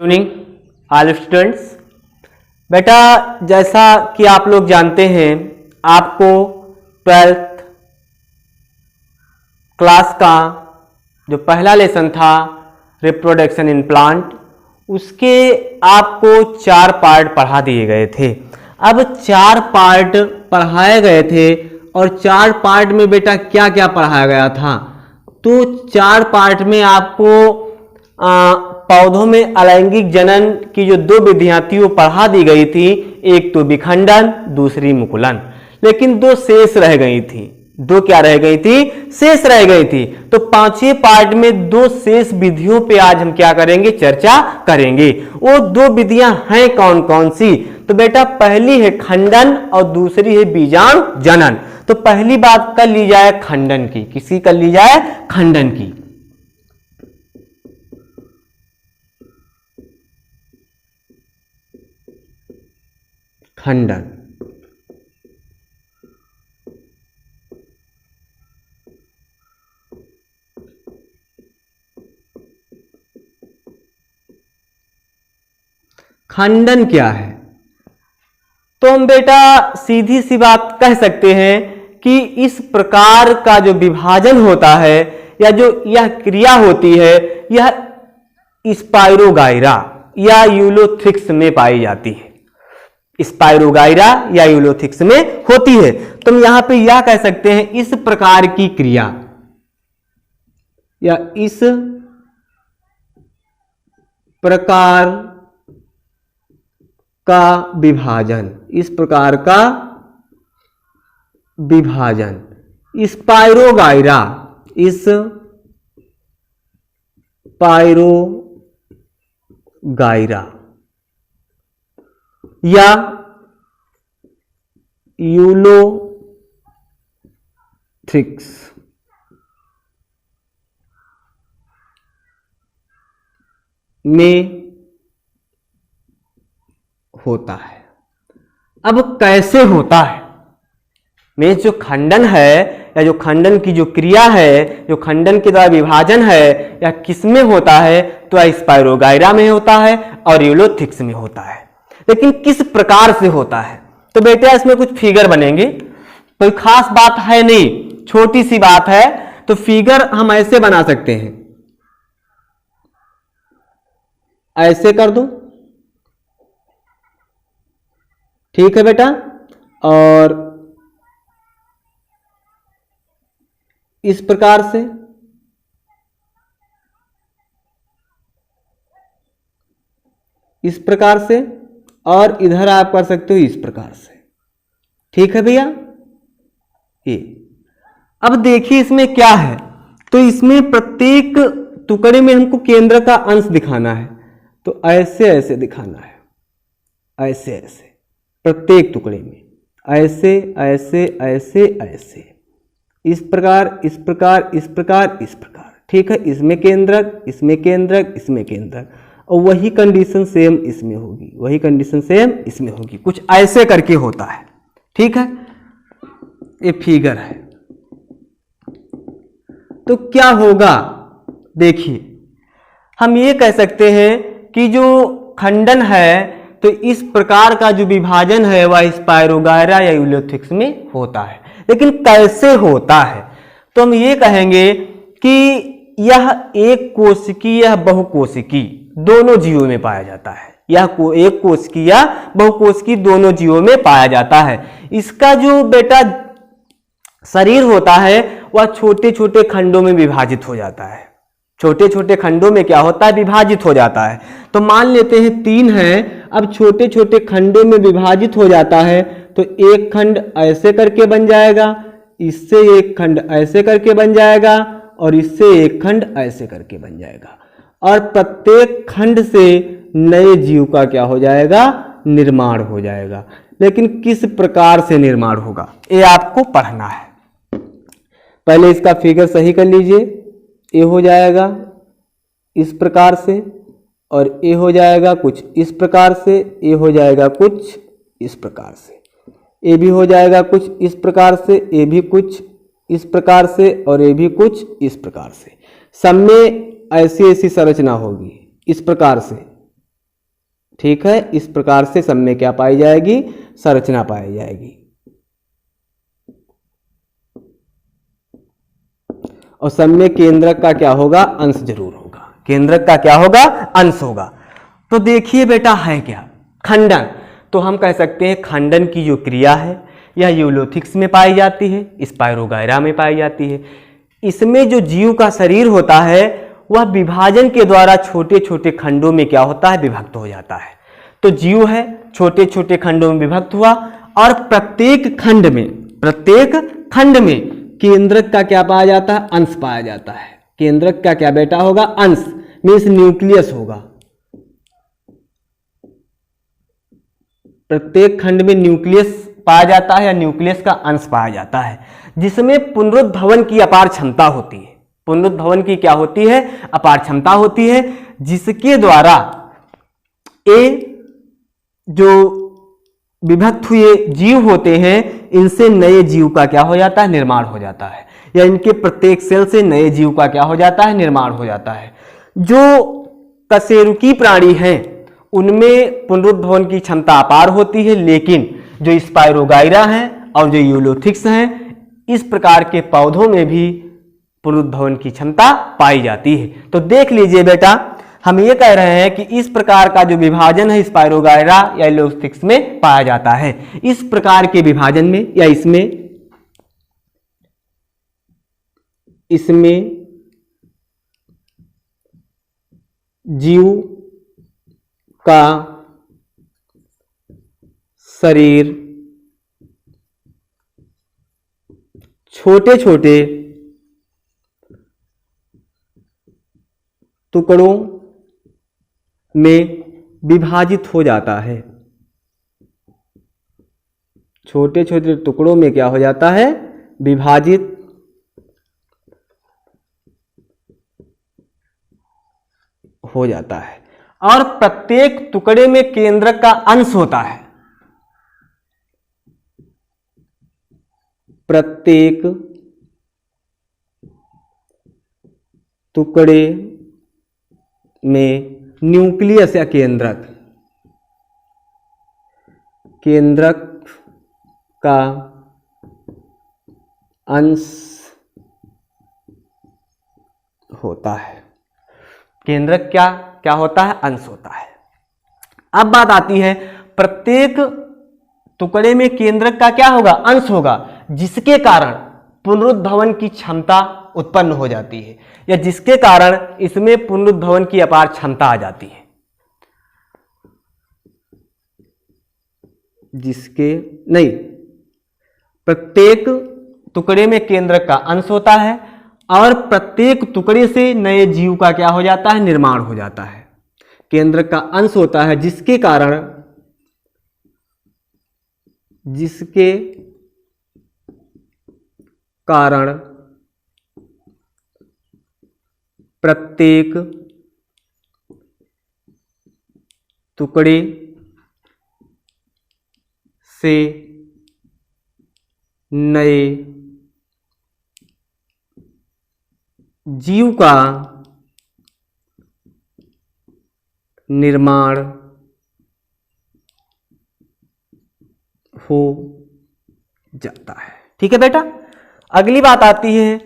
Evening all students. बेटा जैसा कि आप लोग जानते हैं, आपको 12th क्लास का जो पहला लेसन था रिप्रोडक्शन इन प्लांट, उसके आपको 4 पार्ट पढ़ा दिए गए थे। अब 4 पार्ट पढ़ाए गए थे और 4 पार्ट में बेटा क्या क्या पढ़ाया गया था, तो 4 पार्ट में आपको पौधों में अलैंगिक जनन की जो 2 विधियां थी वो पढ़ा दी गई थी। एक तो विखंडन, दूसरी मुकुलन, लेकिन 2 शेष रह गई थी। 2 क्या रह गई थी? शेष रह गई थी। तो 5वें पार्ट में 2 शेष विधियों पे आज हम क्या करेंगे? चर्चा करेंगे। वो 2 विधियां हैं कौन कौन सी? तो बेटा पहली है खंडन और दूसरी है बीजाणु जनन। तो पहली बात कर ली जाए खंडन की। किसी कर ली जाए? खंडन की। खंडन। खंडन क्या है? तो हम बेटा सीधी सी बात कह सकते हैं कि इस प्रकार का जो विभाजन होता है या जो यह क्रिया होती है, यह स्पाइरोगाइरा या यूलोथिक्स में पाई जाती है। स्पाइरोगाइरा या यूलोथिक्स में होती है। तो हम यहां पे यह कह सकते हैं इस प्रकार की क्रिया या इस प्रकार का विभाजन, इस प्रकार का विभाजन स्पाइरोगाइरा, इस स्पाइरोगाइरा या यूलोथिक्स में होता है। अब कैसे होता है? में जो खंडन है या जो खंडन की जो क्रिया है, जो खंडन के द्वारा विभाजन है, या किस में होता है? तो स्पाइरोगाइरा में होता है और यूलोथिक्स में होता है। लेकिन किस प्रकार से होता है? तो बेटा इसमें कुछ फिगर बनेंगे। कोई खास बात है नहीं, छोटी सी बात है। तो फिगर हम ऐसे बना सकते हैं, ऐसे कर दो, ठीक है बेटा। और इस प्रकार से, इस प्रकार से, और इधर आप कर सकते हो इस प्रकार से। ठीक है भैया। ये अब देखिए इसमें क्या है। तो इसमें प्रत्येक टुकड़े में हमको केंद्र का अंश दिखाना है। तो ऐसे ऐसे दिखाना है, ऐसे ऐसे प्रत्येक टुकड़े में, ऐसे ऐसे ऐसे ऐसे, इस प्रकार इस प्रकार इस प्रकार इस प्रकार। ठीक है। इसमें केंद्रक, इसमें केंद्रक, इसमें केंद्रक, और वही कंडीशन सेम इसमें होगी, वही कंडीशन सेम इसमें होगी। कुछ ऐसे करके होता है। ठीक है। ये फिगर है। तो क्या होगा? देखिए हम ये कह सकते हैं कि जो खंडन है, तो इस प्रकार का जो विभाजन है वह स्पाइरोगाइरा या यूलोथिक्स में होता है। लेकिन कैसे होता है? तो हम ये कहेंगे कि यह एक कोशिकी या बहुकोशिकी दोनों जीवों में पाया जाता है। यह एक कोशिकी या बहुकोशिकी दोनों जीवों में पाया जाता है। इसका जो बेटा शरीर होता है वह छोटे छोटे खंडों में विभाजित हो जाता है। छोटे छोटे खंडों में क्या होता है? विभाजित हो जाता है। तो मान लेते हैं 3 है। अब छोटे छोटे खंडों में विभाजित हो जाता है। तो एक खंड ऐसे करके बन जाएगा, इससे एक खंड ऐसे करके बन जाएगा, और इससे एक खंड ऐसे करके बन जाएगा। और प्रत्येक खंड से नए जीव का क्या हो जाएगा? निर्माण हो जाएगा। लेकिन किस प्रकार से निर्माण होगा ये आपको पढ़ना है। पहले इसका फिगर सही कर लीजिए। ये हो जाएगा इस प्रकार से, और ये हो जाएगा कुछ इस प्रकार से, ये हो जाएगा कुछ इस प्रकार से, ये भी हो जाएगा कुछ इस प्रकार से, ये भी कुछ इस प्रकार से, और ये भी कुछ इस प्रकार से। सब में ऐसी ऐसी संरचना होगी इस प्रकार से, ठीक है, इस प्रकार से सब में क्या पाई जाएगी, संरचना पाई जाएगी। और सब में केंद्रक का क्या होगा, अंश जरूर होगा, केंद्रक का क्या होगा, अंश होगा। तो देखिए बेटा है क्या, खंडन। तो हम कह सकते हैं खंडन की जो क्रिया है यह यूलोथिक्स में पाई जाती है, स्पायरोगायरा में पाई जाती है। इसमें जो जीव का शरीर होता है वह विभाजन के द्वारा छोटे छोटे खंडों में क्या होता है, विभक्त हो जाता है। तो जीव है छोटे छोटे खंडों में विभक्त हुआ और प्रत्येक खंड में केंद्रक का क्या पाया जाता है, अंश पाया जाता है। केंद्रक का क्या बेटा होगा, अंश, मीन्स न्यूक्लियस होगा। प्रत्येक खंड में न्यूक्लियस पाया जाता है या न्यूक्लियस का अंश पाया जाता है, जिसमें पुनरुद्भवन की अपार क्षमता होती है। पुनरुद्भवन की क्या होती है, अपार क्षमता होती है, जिसके द्वारा ये जो विभक्त हुए जीव होते हैं इनसे नए जीव का क्या हो जाता है, निर्माण हो जाता है, या इनके प्रत्येक सेल से नए जीव का क्या हो जाता है, निर्माण हो जाता है। जो कशेरुकी प्राणी हैं उनमें पुनरुद्भवन की क्षमता अपार होती है, लेकिन जो स्पायरोगायरा हैं और जो यूलोथिक्स हैं इस प्रकार के पौधों में भी पुनरुद्भवन की क्षमता पाई जाती है। तो देख लीजिए बेटा, हम ये कह रहे हैं कि इस प्रकार का जो विभाजन है स्पायरोगायरा या यूलोथिक्स में पाया जाता है। इस प्रकार के विभाजन में या इसमें जीव का शरीर छोटे छोटे टुकड़ों में विभाजित हो जाता है। छोटे छोटे टुकड़ों में क्या हो जाता है, विभाजित हो जाता है। और प्रत्येक टुकड़े में केंद्रक का अंश होता है। प्रत्येक टुकड़े में न्यूक्लियस या केंद्रक का अंश होता है। केंद्रक क्या होता है, अंश होता है। अब बात आती है, प्रत्येक टुकड़े में केंद्रक का क्या होगा, अंश होगा, जिसके कारण पुनरुद्भवन की क्षमता उत्पन्न हो जाती है, या जिसके कारण इसमें पुनरुद्भवन की अपार क्षमता आ जाती है। प्रत्येक टुकड़े में केंद्रक का अंश होता है और प्रत्येक टुकड़े से नए जीव का क्या हो जाता है, निर्माण हो जाता है। केंद्रक का अंश होता है जिसके कारण प्रत्येक टुकड़े से नए जीव का निर्माण हो जाता है। ठीक है बेटा, अगली बात आती है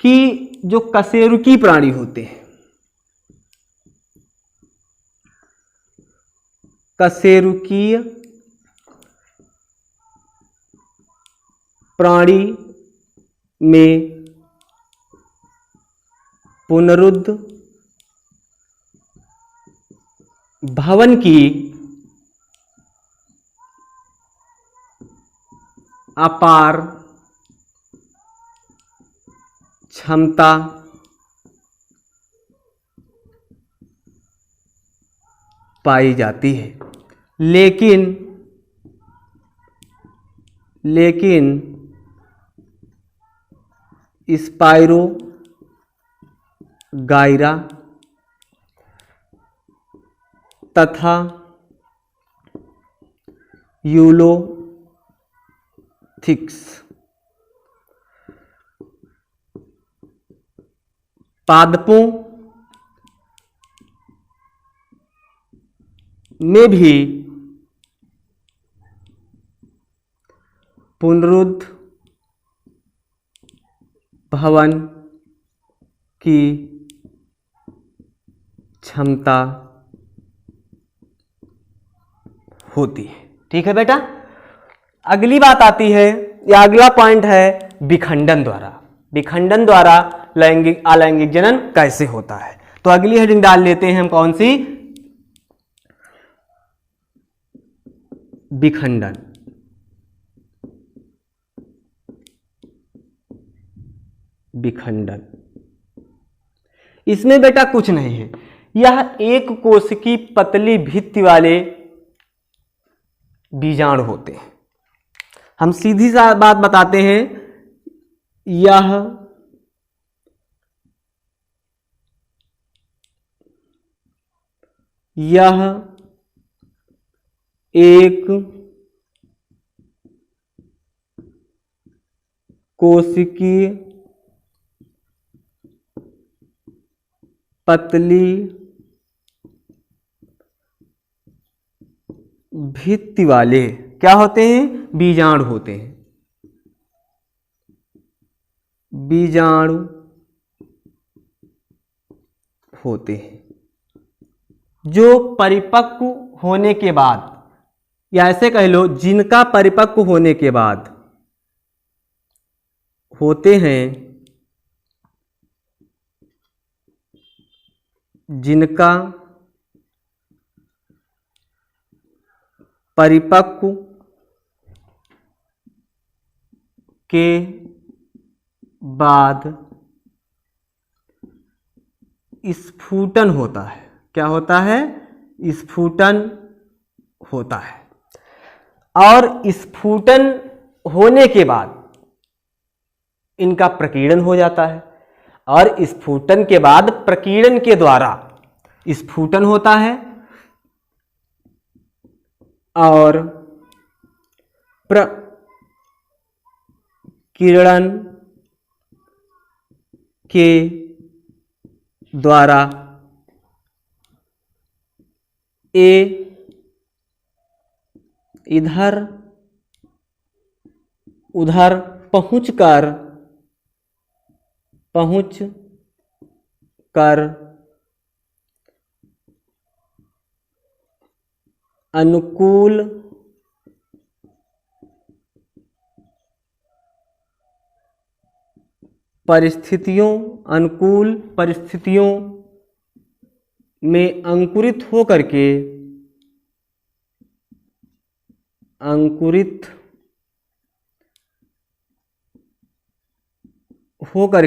कि जो कशेरुकी प्राणी होते हैं, कशेरुकीय प्राणी में पुनरुद्भवन की अपार क्षमता पाई जाती है, लेकिन स्पायरोगायरा तथा यूलोथिक्स पादपों में भी पुनरुद्भवन की क्षमता होती है। ठीक है बेटा, अगली बात आती है या अगला पॉइंट है विखंडन द्वारा। विखंडन द्वारा लैंगिक अलैंगिक जनन कैसे होता है। तो अगली हेडिंग डाल लेते हैं हम, कौन सी? विखंडन। विखंडन इसमें बेटा कुछ नहीं है, यह एक कोश की पतली भित्ति वाले बीजाणु होते हैं। हम सीधी सा बात बताते हैं, यह एक कोशिकीय पतली भित्ति वाले क्या होते हैं? बीजाणु होते हैं। बीजाणु होते हैं जो परिपक्व होने के बाद, या ऐसे कह लो जिनका परिपक्व होने के बाद होते हैं, जिनका परिपक्व के बाद स्फुटन होता है। क्या होता है? स्फुटन होता है। और स्फुटन होने के बाद इनका प्रकीर्णन हो जाता है, और स्फुटन के बाद प्रकीर्णन के द्वारा स्फुटन होता है और प्रकीर्णन के द्वारा इधर उधर पहुंचकर अनुकूल परिस्थितियों में अंकुरित होकर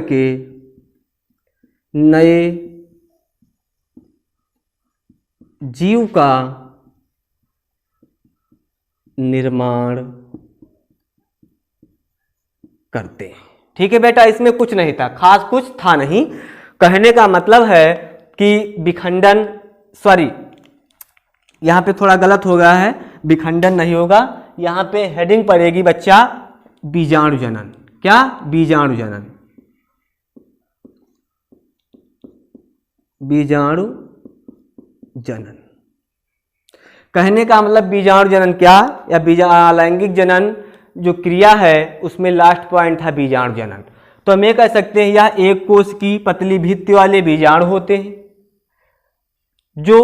के नए जीव का निर्माण करते हैं। ठीक है बेटा, इसमें कुछ नहीं था, खास कुछ था नहीं। कहने का मतलब है कि विखंडन, सॉरी यहां पे थोड़ा गलत हो गया है, विखंडन नहीं होगा, यहां पे हेडिंग पड़ेगी बच्चा बीजाणु जनन। क्या? बीजाणु जनन। बीजाणु जनन कहने का मतलब बीजाणु जनन क्या, या अलैंगिक जनन जो क्रिया है उसमें लास्ट पॉइंट है बीजाणु जनन। तो हम ये कह सकते हैं यह एक कोश की पतली भित्ति वाले बीजाणु होते हैं जो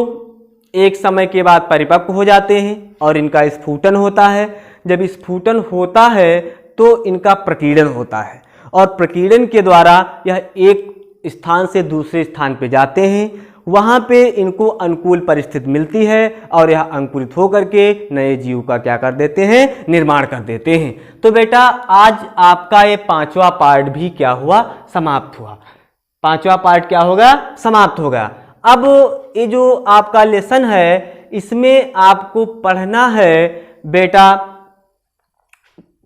एक समय के बाद परिपक्व हो जाते हैं और इनका स्फुटन होता है। जब स्फुटन होता है तो इनका प्रकीर्णन होता है, और प्रकीर्णन के द्वारा यह एक स्थान से दूसरे स्थान पे जाते हैं, वहाँ पे इनको अनुकूल परिस्थिति मिलती है और यह अंकुरित होकर के नए जीव का क्या कर देते हैं? निर्माण कर देते हैं। तो बेटा आज आपका ये 5वां पार्ट भी क्या हुआ? समाप्त हुआ। 5वां पार्ट क्या होगा? समाप्त होगा। अब ये जो आपका लेसन है इसमें आपको पढ़ना है बेटा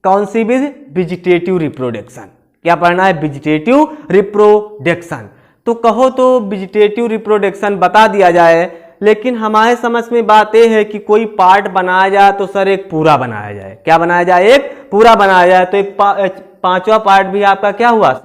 कौन सी विधि? Vegetative reproduction. क्या पढ़ना है? Vegetative reproduction. तो कहो तो वेजिटेटिव रिप्रोडक्शन बता दिया जाए, लेकिन हमारे समझ में बात यह है कि कोई पार्ट बनाया जाए तो सर एक पूरा बनाया जाए। क्या बनाया जाए? एक पूरा बनाया जाए। तो एक 5वां पार्ट भी आपका क्या हुआ?